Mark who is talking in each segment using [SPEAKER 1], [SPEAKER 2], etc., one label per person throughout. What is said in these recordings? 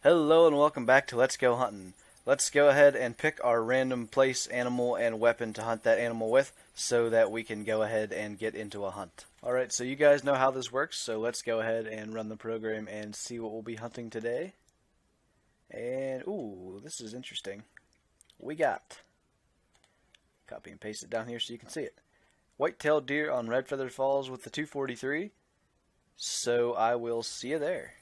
[SPEAKER 1] Hello and welcome back to Let's Go Huntin'. Let's go ahead and pick our random place, animal, and weapon to hunt that animal with so that we can go ahead and get into a hunt. Alright, so you guys know how this works, so let's go ahead and run the program and see what we'll be hunting today. And, ooh, this is interesting. We got, copy and paste it down here so you can see it. White-tailed deer on Red Feather Falls with the 243. So I will see you there.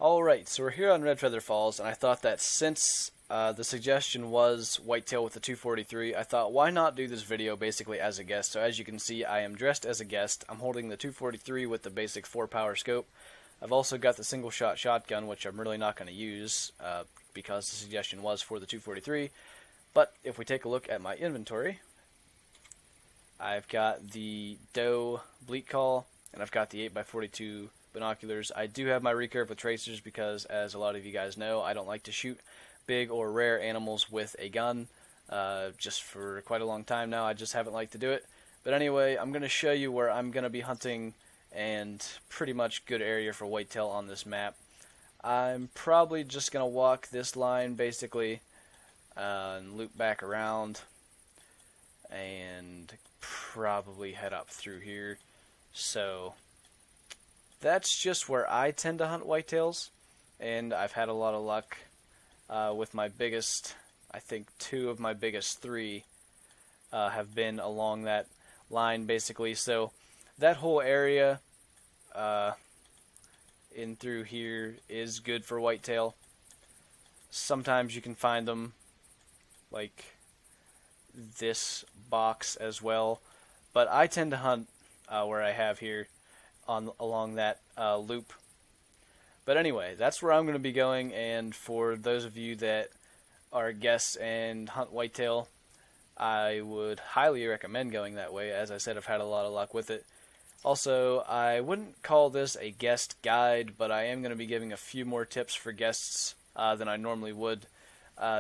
[SPEAKER 1] Alright, so we're here on Red Feather Falls, and I thought that since the suggestion was whitetail with the 243, I thought why not do this video basically as a guest. So as you can see, I am dressed as a guest. I'm holding the 243 with the basic 4-power scope. I've also got the single-shot shotgun, which I'm really not going to use because the suggestion was for the 243. But if we take a look at my inventory, I've got the doe bleat call, and I've got the 8x42 binoculars. I do have my recurve with tracers because, as a lot of you guys know, I don't like to shoot big or rare animals with a gun. Just for quite a long time now, I just haven't liked to do it. But anyway, I'm going to show you where I'm going to be hunting, and pretty much good area for whitetail on this map. I'm probably just going to walk this line basically and loop back around and probably head up through here. So that's just where I tend to hunt whitetails, and I've had a lot of luck with my biggest, I think 2 of my biggest 3 have been along that line basically. So that whole area in through here is good for whitetail. Sometimes you can find them like this box as well, but I tend to hunt where I have here along that loop. But anyway, that's where I'm going to be going, and for those of you that are guests and hunt whitetail, I would highly recommend going that way. As I said, I've had a lot of luck with it. Also, I wouldn't call this a guest guide, but I am going to be giving a few more tips for guests than I normally would,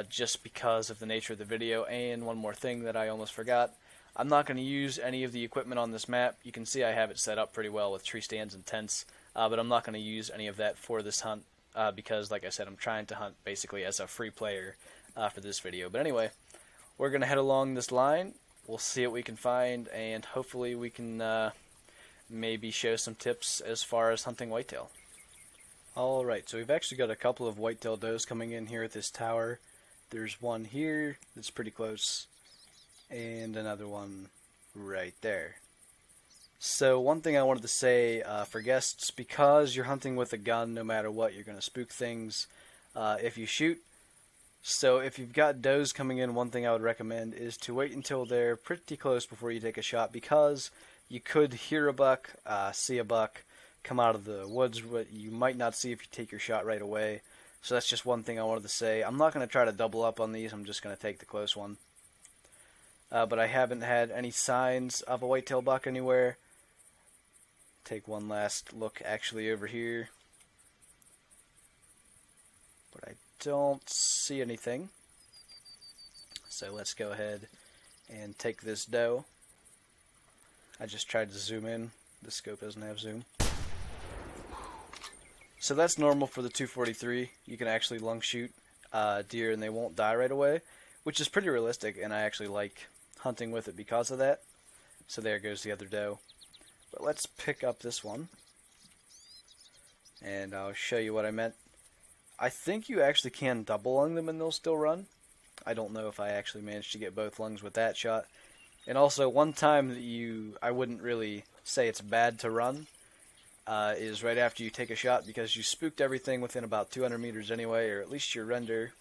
[SPEAKER 1] just because of the nature of the video. And one more thing that I almost forgot. I'm not going to use any of the equipment on this map. You can see I have it set up pretty well with tree stands and tents, but I'm not going to use any of that for this hunt because, like I said, I'm trying to hunt basically as a free player for this video. But anyway, we're going to head along this line. We'll see what we can find, and hopefully we can maybe show some tips as far as hunting whitetail. Alright, so we've actually got a couple of whitetail does coming in here at this tower. There's one here that's pretty close, and another one right there. So one thing I wanted to say for guests, because you're hunting with a gun, no matter what, you're going to spook things if you shoot. So if you've got does coming in, one thing I would recommend is to wait until they're pretty close before you take a shot, because you could hear a buck, see a buck come out of the woods, but you might not see if you take your shot right away. So that's just one thing I wanted to say. I'm not going to try to double up on these, I'm just going to take the close one. But I haven't had any signs of a whitetail buck anywhere. Take one last look actually over here, but I don't see anything. So let's go ahead and take this doe. I just tried to zoom in. The scope doesn't have zoom. So that's normal for the 243. You can actually lung shoot deer and they won't die right away, which is pretty realistic, and I actually like hunting with it because of that. So there goes the other doe. But let's pick up this one, and I'll show you what I meant. I think you actually can double lung them and they'll still run. I don't know if I actually managed to get both lungs with that shot. And also, one time that I wouldn't really say it's bad to run is right after you take a shot, because you spooked everything within about 200 meters anyway, or at least your render.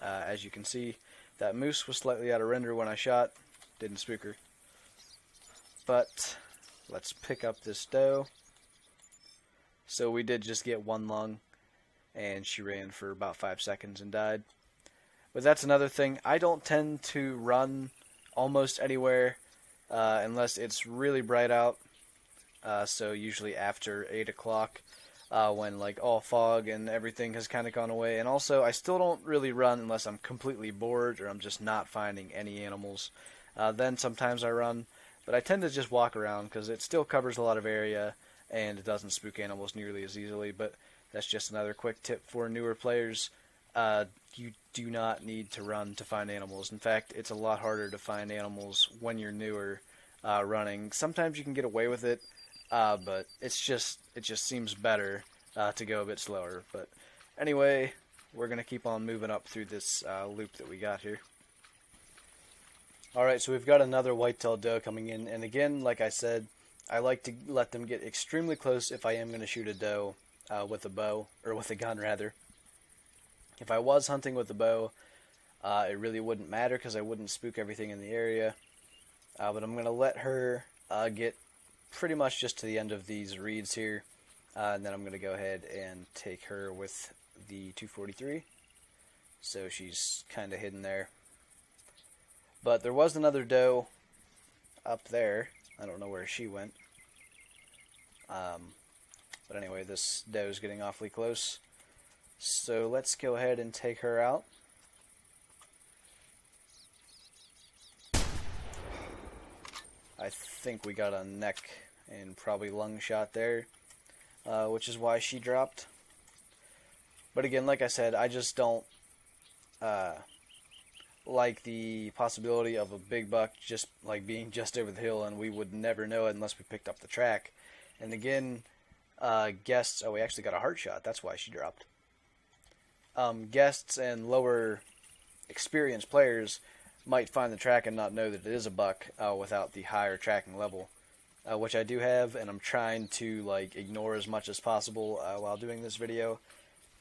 [SPEAKER 1] As you can see, that moose was slightly out of render when I shot. Didn't spook her. But let's pick up this doe. So we did just get one lung, and she ran for about 5 seconds and died. But that's another thing. I don't tend to run almost anywhere unless it's really bright out. So usually after 8 o'clock when like all fog and everything has kind of gone away. And also, I still don't really run unless I'm completely bored or I'm just not finding any animals. Then sometimes I run, but I tend to just walk around because it still covers a lot of area and it doesn't spook animals nearly as easily. But That's just another quick tip for newer players. You do not need to run to find animals. In fact, it's a lot harder to find animals when you're newer running. Sometimes you can get away with it, but it just seems better to go a bit slower. But anyway, we're going to keep on moving up through this loop that we got here. Alright, so we've got another whitetail doe coming in, and again, like I said, I like to let them get extremely close if I am going to shoot a doe with a bow, or with a gun rather. If I was hunting with a bow, it really wouldn't matter because I wouldn't spook everything in the area, but I'm going to let her get pretty much just to the end of these reeds here, and then I'm going to go ahead and take her with the 243, so she's kind of hidden there. But there was another doe up there. I don't know where she went. But anyway, this doe is getting awfully close. So let's go ahead and take her out. I think we got a neck and probably lung shot there, which is why she dropped. But again, like I said, I just don't like the possibility of a big buck just like being just over the hill, and we would never know it unless we picked up the track. And again, guests, oh, we actually got a heart shot, that's why she dropped. Guests and lower experienced players might find the track and not know that it is a buck without the higher tracking level, which I do have, and I'm trying to like ignore as much as possible while doing this video.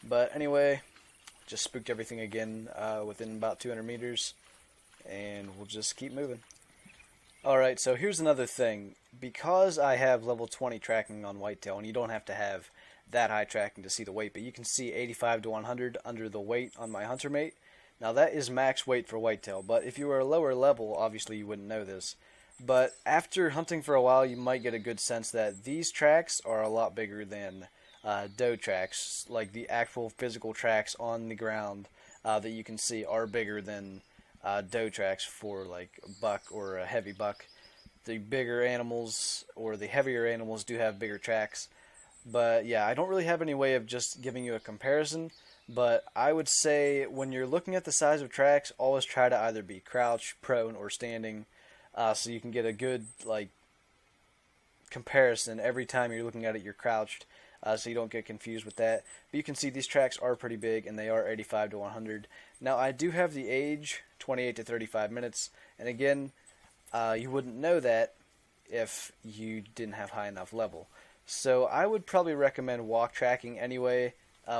[SPEAKER 1] But anyway, just spooked everything again within about 200 meters, and we'll just keep moving. Alright, so here's another thing. Because I have level 20 tracking on whitetail, and you don't have to have that high tracking to see the weight, but you can see 85 to 100 under the weight on my hunter mate. Now that is max weight for whitetail, but if you were a lower level, obviously you wouldn't know this. But after hunting for a while, you might get a good sense that these tracks are a lot bigger than doe tracks, like the actual physical tracks on the ground that you can see are bigger than doe tracks for like a buck or a heavy buck. The bigger animals or the heavier animals do have bigger tracks, but yeah, I don't really have any way of just giving you a comparison, but I would say when you're looking at the size of tracks, always try to either be crouched, prone, or standing, so you can get a good like comparison every time you're looking at it. You're crouched, so you don't get confused with that. But you can see these tracks are pretty big, and they are 85 to 100. Now, I do have the age, 28 to 35 minutes, and again, you wouldn't know that if you didn't have high enough level. So I would probably recommend walk tracking anyway,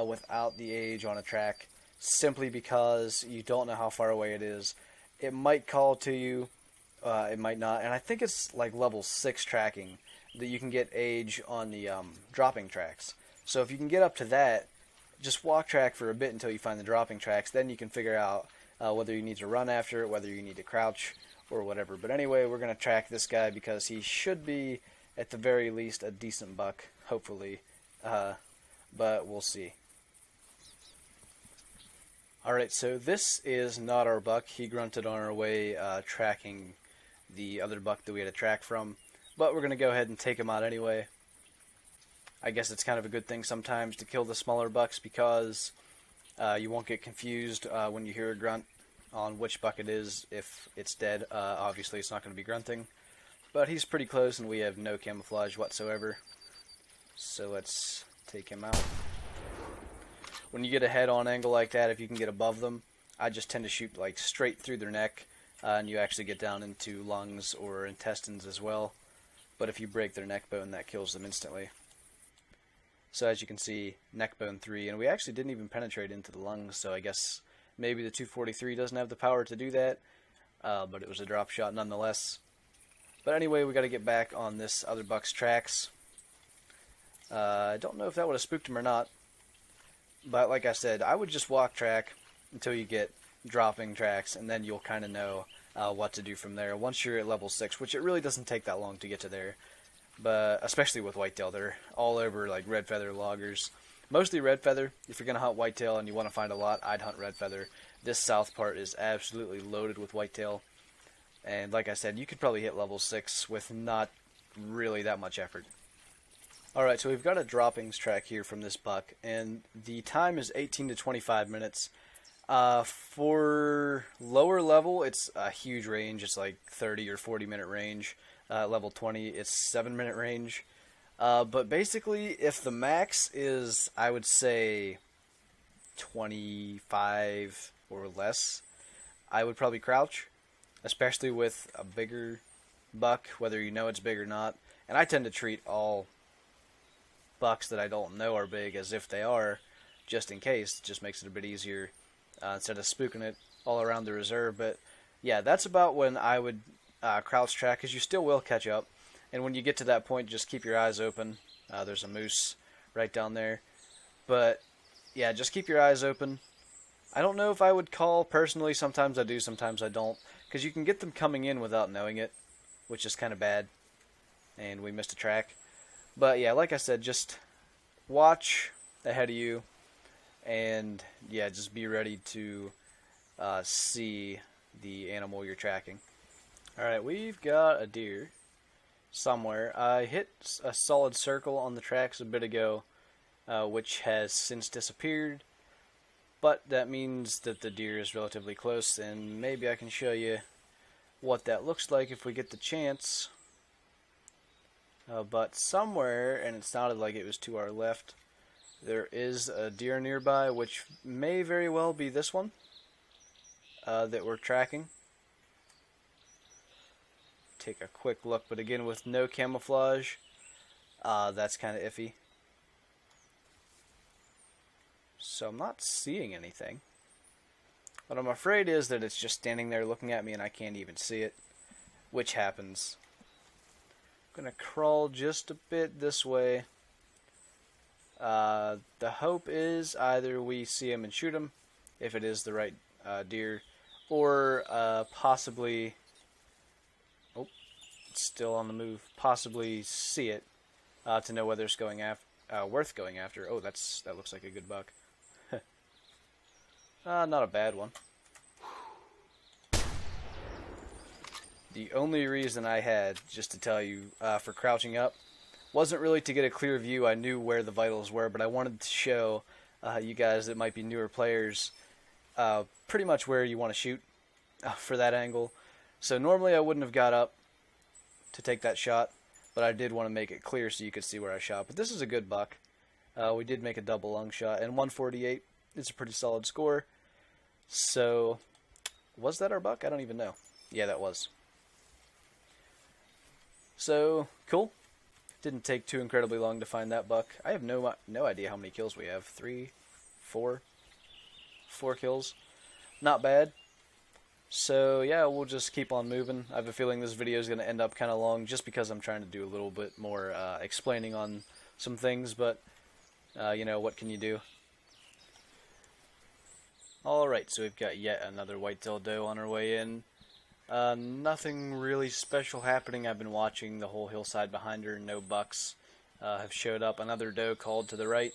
[SPEAKER 1] without the age on a track, simply because you don't know how far away it is. It might call to you, it might not, and I think it's like level 6 tracking that you can get age on the dropping tracks. So if you can get up to that, just walk track for a bit until you find the dropping tracks, then you can figure out whether you need to run after it, whether you need to crouch, or whatever. But anyway, we're going to track this guy because he should be, at the very least, a decent buck, hopefully. But we'll see. Alright, so this is not our buck. He grunted on our way tracking the other buck that we had to track from. But we're going to go ahead and take him out anyway. I guess it's kind of a good thing sometimes to kill the smaller bucks because you won't get confused when you hear a grunt on which buck it is. If it's dead, obviously it's not going to be grunting. But he's pretty close and we have no camouflage whatsoever. So let's take him out. When you get a head-on angle like that, if you can get above them, I just tend to shoot like straight through their neck, and you actually get down into lungs or intestines as well. But if you break their neck bone, that kills them instantly. So as you can see, neck bone 3, and we actually didn't even penetrate into the lungs, so I guess maybe the 243 doesn't have the power to do that, but it was a drop shot nonetheless. But anyway, we got to get back on this other buck's tracks. I don't know if that would have spooked him or not, but like I said, I would just walk track until you get dropping tracks, and then you'll kind of know what to do from there once you're at level 6, which it really doesn't take that long to get to there. But especially with whitetail, they're all over like red feather loggers. Mostly red feather. If you're going to hunt whitetail and you want to find a lot, I'd hunt red feather. This south part is absolutely loaded with whitetail. And like I said, you could probably hit level 6 with not really that much effort. Alright, so we've got a droppings track here from this buck, and the time is 18 to 25 minutes. For lower level, it's a huge range. It's like 30 or 40 minute range. Level 20, it's 7-minute range. But basically, if the max is, I would say, 25 or less, I would probably crouch, especially with a bigger buck, whether you know it's big or not. And I tend to treat all bucks that I don't know are big as if they are, just in case. It just makes it a bit easier instead of spooking it all around the reserve. But yeah, that's about when I would crouch track, because you still will catch up. And when you get to that point, just keep your eyes open. There's a moose right down there. But yeah, just keep your eyes open. I don't know if I would call personally. Sometimes I do, sometimes I don't. Because you can get them coming in without knowing it, which is kind of bad. And we missed a track. But yeah, like I said, just watch ahead of you. And yeah, just be ready to see the animal you're tracking. Alright, we've got a deer somewhere. I hit a solid circle on the tracks a bit ago, which has since disappeared. But that means that the deer is relatively close, and maybe I can show you what that looks like if we get the chance. But somewhere, and it sounded like it was to our left, there is a deer nearby, which may very well be this one that we're tracking. Take a quick look, but again, with no camouflage, that's kind of iffy. So I'm not seeing anything. What I'm afraid is that it's just standing there looking at me and I can't even see it, which happens. I'm going to crawl just a bit this way. The hope is either we see him and shoot him, if it is the right deer, or possibly... Oh, it's still on the move. Possibly see it to know whether it's worth going after. Oh, that looks like a good buck. Not a bad one. The only reason I had, just to tell you, for crouching up, wasn't really to get a clear view. I knew where the vitals were, but I wanted to show you guys that might be newer players pretty much where you want to shoot for that angle. So normally I wouldn't have got up to take that shot, but I did want to make it clear so you could see where I shot. But this is a good buck. We did make a double lung shot, and 148 is a pretty solid score. So, was that our buck? I don't even know. Yeah, that was. So, cool. Didn't take too incredibly long to find that buck. I have no idea how many kills we have. 3, 4 kills. Not bad. So, yeah, we'll just keep on moving. I have a feeling this video is going to end up kind of long just because I'm trying to do a little bit more explaining on some things, but, you know, what can you do? Alright, so we've got yet another whitetail doe on our way in. Nothing really special happening. I've been watching the whole hillside behind her. No bucks have showed up. Another doe called to the right,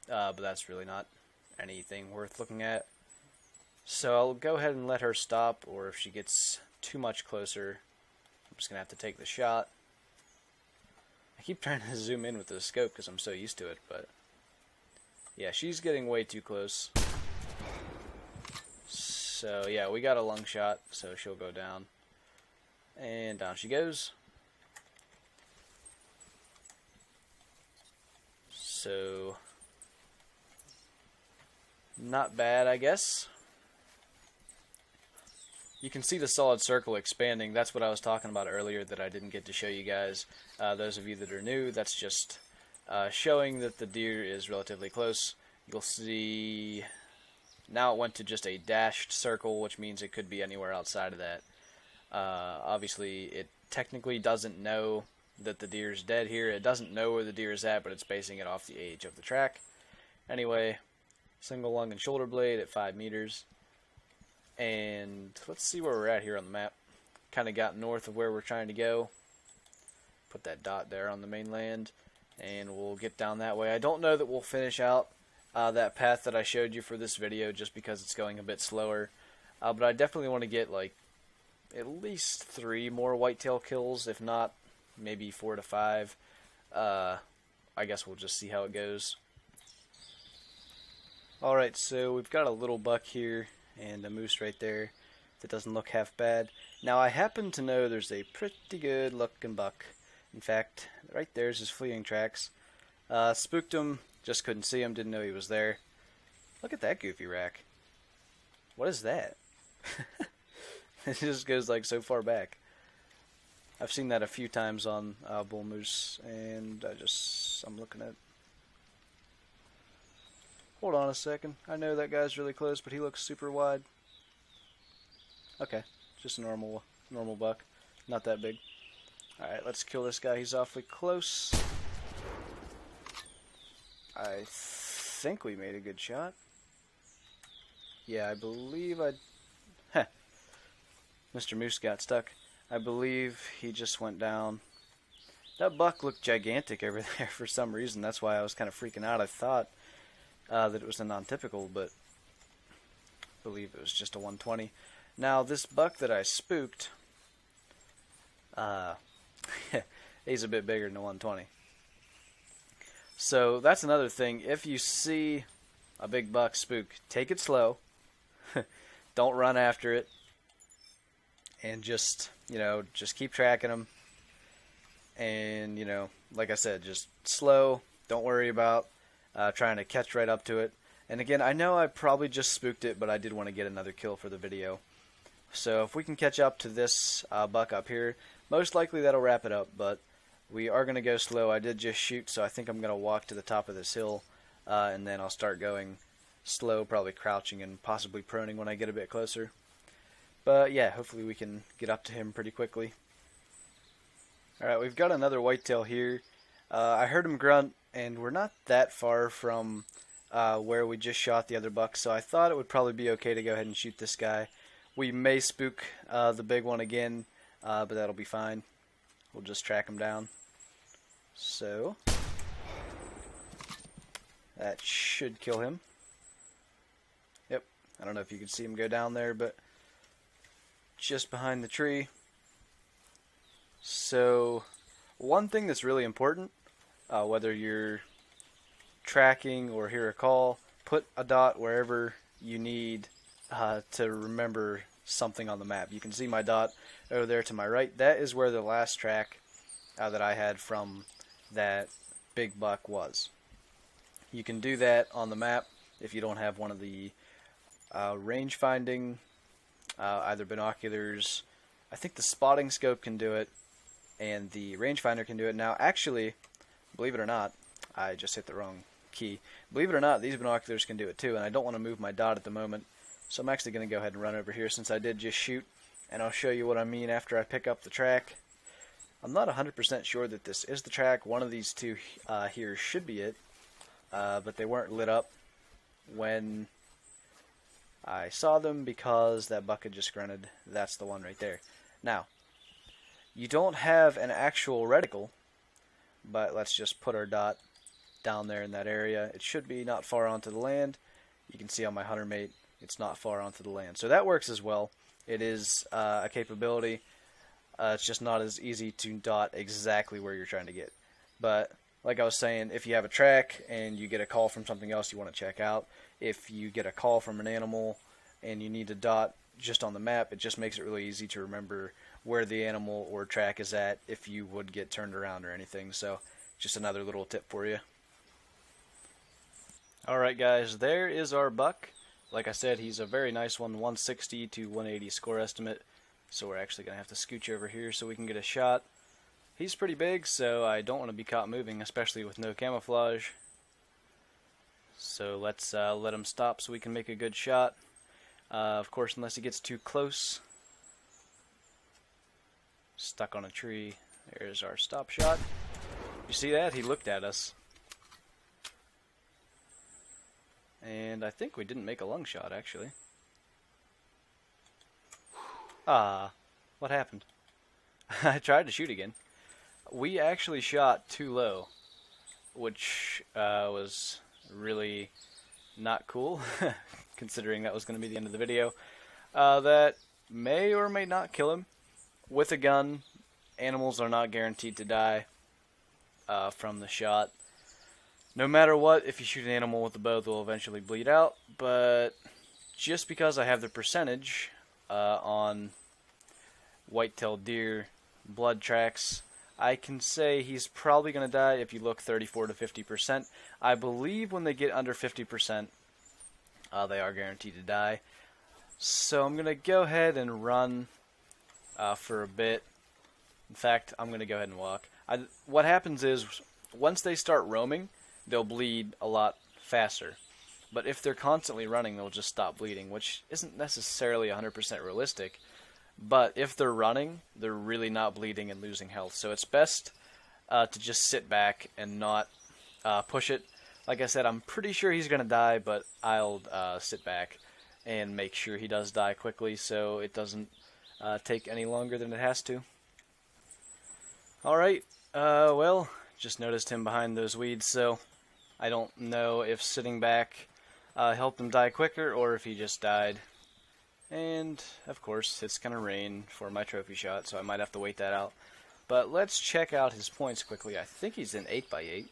[SPEAKER 1] but that's really not anything worth looking at. So I'll go ahead and let her stop, or if she gets too much closer, I'm just going to have to take the shot. I keep trying to zoom in with the scope because I'm so used to it, but yeah, she's getting way too close. So yeah, we got a lung shot, so she'll go down. And down she goes. So, not bad, I guess. You can see the solid circle expanding. That's what I was talking about earlier that I didn't get to show you guys. Those of you that are new, that's just showing that the deer is relatively close. You'll see... Now it went to just a dashed circle, which means it could be anywhere outside of that. Obviously, it technically doesn't know that the deer's dead here. It doesn't know where the deer is at, but it's basing it off the age of the track. Anyway, single lung and shoulder blade at 5 meters. And let's see where we're at here on the map. Kind of got north of where we're trying to go. Put that dot there on the mainland, and we'll get down that way. I don't know that we'll finish out that path that I showed you for this video just because it's going a bit slower. But I definitely want to get like at least 3 more whitetail kills, if not maybe 4 to 5. I guess we'll just see how it goes. Alright, so we've got a little buck here and a moose right there that doesn't look half bad. Now I happen to know there's a pretty good looking buck. In fact, right there's his fleeing tracks. Spooked him, just couldn't see him, didn't know he was there. Look at that goofy rack. What is that? It just goes like so far back. I've seen that a few times on bull moose, and I'm looking at. Hold on a second. I know that guy's really close, but he looks super wide. Okay, just a normal buck, not that big. All right, let's kill this guy. He's awfully close. I think we made a good shot. Yeah, I believe Mr. Moose got stuck. I believe he just went down. That buck looked gigantic over there for some reason. That's why I was kind of freaking out. I thought that it was a non-typical, but I believe it was just a 120. Now, this buck that I spooked, he's a bit bigger than a 120. So that's another thing. If you see a big buck spook, take it slow. Don't run after it. And just keep tracking them. And, like I said, just slow. Don't worry about trying to catch right up to it. And again, I know I probably just spooked it, but I did want to get another kill for the video. So if we can catch up to this buck up here, most likely that'll wrap it up, but we are going to go slow. I did just shoot, so I think I'm going to walk to the top of this hill, and then I'll start going slow, probably crouching and possibly proning when I get a bit closer. But yeah, hopefully we can get up to him pretty quickly. Alright, we've got another whitetail here. I heard him grunt, and we're not that far from where we just shot the other buck, so I thought it would probably be okay to go ahead and shoot this guy. We may spook the big one again, but that'll be fine. We'll just track him down. So, that should kill him. Yep, I don't know if you can see him go down there, but just behind the tree. So, one thing that's really important, whether you're tracking or hear a call, put a dot wherever you need to remember something on the map. You can see my dot over there to my right. That is where the last track that I had from that big buck was. You can do that on the map if you don't have one of the range finding, either binoculars. I think the spotting scope can do it, and the rangefinder can do it. Now, actually, believe it or not, I just hit the wrong key. Believe it or not, these binoculars can do it too, and I don't want to move my dot at the moment, so I'm actually going to go ahead and run over here since I did just shoot, and I'll show you what I mean after I pick up the track. I'm not 100% sure that this is the track. One of these two here should be it, but they weren't lit up when I saw them because that buck had just grunted. That's the one right there. Now, you don't have an actual reticle, but let's just put our dot down there in that area. It should be not far onto the land. You can see on my hunter mate, it's not far onto the land. So that works as well. It is a capability. It's just not as easy to dot exactly where you're trying to get. But like I was saying, if you have a track and you get a call from something else you want to check out, if you get a call from an animal and you need to dot just on the map, it just makes it really easy to remember where the animal or track is at if you would get turned around or anything. So just another little tip for you. Alright guys, there is our buck. Like I said, he's a very nice one, 160 to 180 score estimate. So we're actually going to have to scooch over here so we can get a shot. He's pretty big, so I don't want to be caught moving, especially with no camouflage. So let's let him stop so we can make a good shot. Of course, unless he gets too close. Stuck on a tree. There's our stop shot. You see that? He looked at us. And I think we didn't make a lung shot, actually. What happened? I tried to shoot again. We actually shot too low, which was really not cool, considering that was going to be the end of the video. That may or may not kill him. With a gun, animals are not guaranteed to die from the shot. No matter what, if you shoot an animal with a bow, they'll eventually bleed out, but just because I have the percentage on white-tailed deer blood tracks, I can say he's probably going to die if you look 34 to 50%. I believe when they get under 50%, they are guaranteed to die. So I'm going to go ahead and run for a bit. In fact, I'm going to go ahead and walk. What happens is, once they start roaming, they'll bleed a lot faster. But if they're constantly running, they'll just stop bleeding, which isn't necessarily 100% realistic. But if they're running, they're really not bleeding and losing health. So it's best to just sit back and not push it. Like I said, I'm pretty sure he's going to die, but I'll sit back and make sure he does die quickly so it doesn't take any longer than it has to. Alright, well, just noticed him behind those weeds, so I don't know if sitting back helped him die quicker or if he just died. And, of course, it's going to rain for my trophy shot, so I might have to wait that out. But let's check out his points quickly. I think he's in 8x8.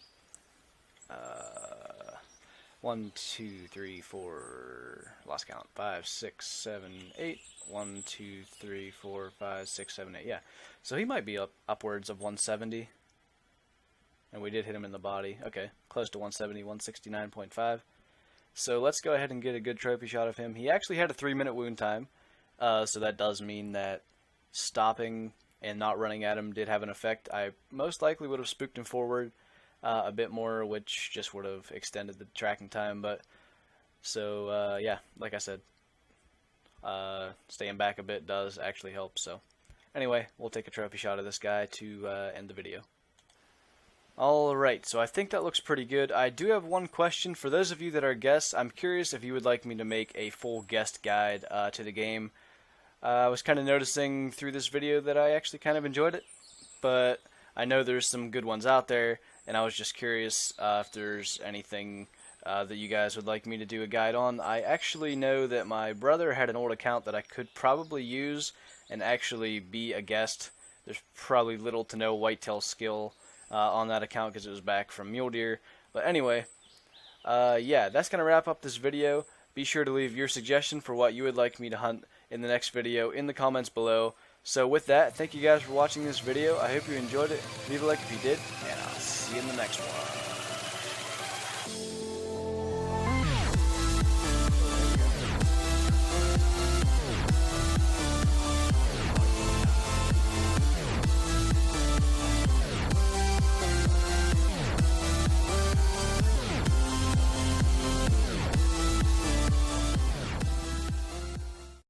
[SPEAKER 1] 1, 2, 3, 4, lost count, 5, 6, 7, 8. 1, 2, 3, 4, 5, 6, 7, 8. Yeah, so he might be upwards of 170. And we did hit him in the body. Okay, close to 170, 169.5. So let's go ahead and get a good trophy shot of him. He actually had a 3-minute wound time, so that does mean that stopping and not running at him did have an effect. I most likely would have spooked him forward a bit more, which just would have extended the tracking time. But so yeah, like I said, staying back a bit does actually help. So anyway, we'll take a trophy shot of this guy to end the video. Alright, so I think that looks pretty good. I do have one question. For those of you that are guests, I'm curious if you would like me to make a full guest guide to the game. I was kind of noticing through this video that I actually kind of enjoyed it, but I know there's some good ones out there, and I was just curious if there's anything that you guys would like me to do a guide on. I actually know that my brother had an old account that I could probably use and actually be a guest. There's probably little to no whitetail skill on that account because it was back from mule deer. But anyway, yeah, that's going to wrap up this video. Be sure to leave your suggestion for what you would like me to hunt in the next video in the comments below. So with that, thank you guys for watching this video. I hope you enjoyed it. Leave a like if you did, and I'll see you in the next one.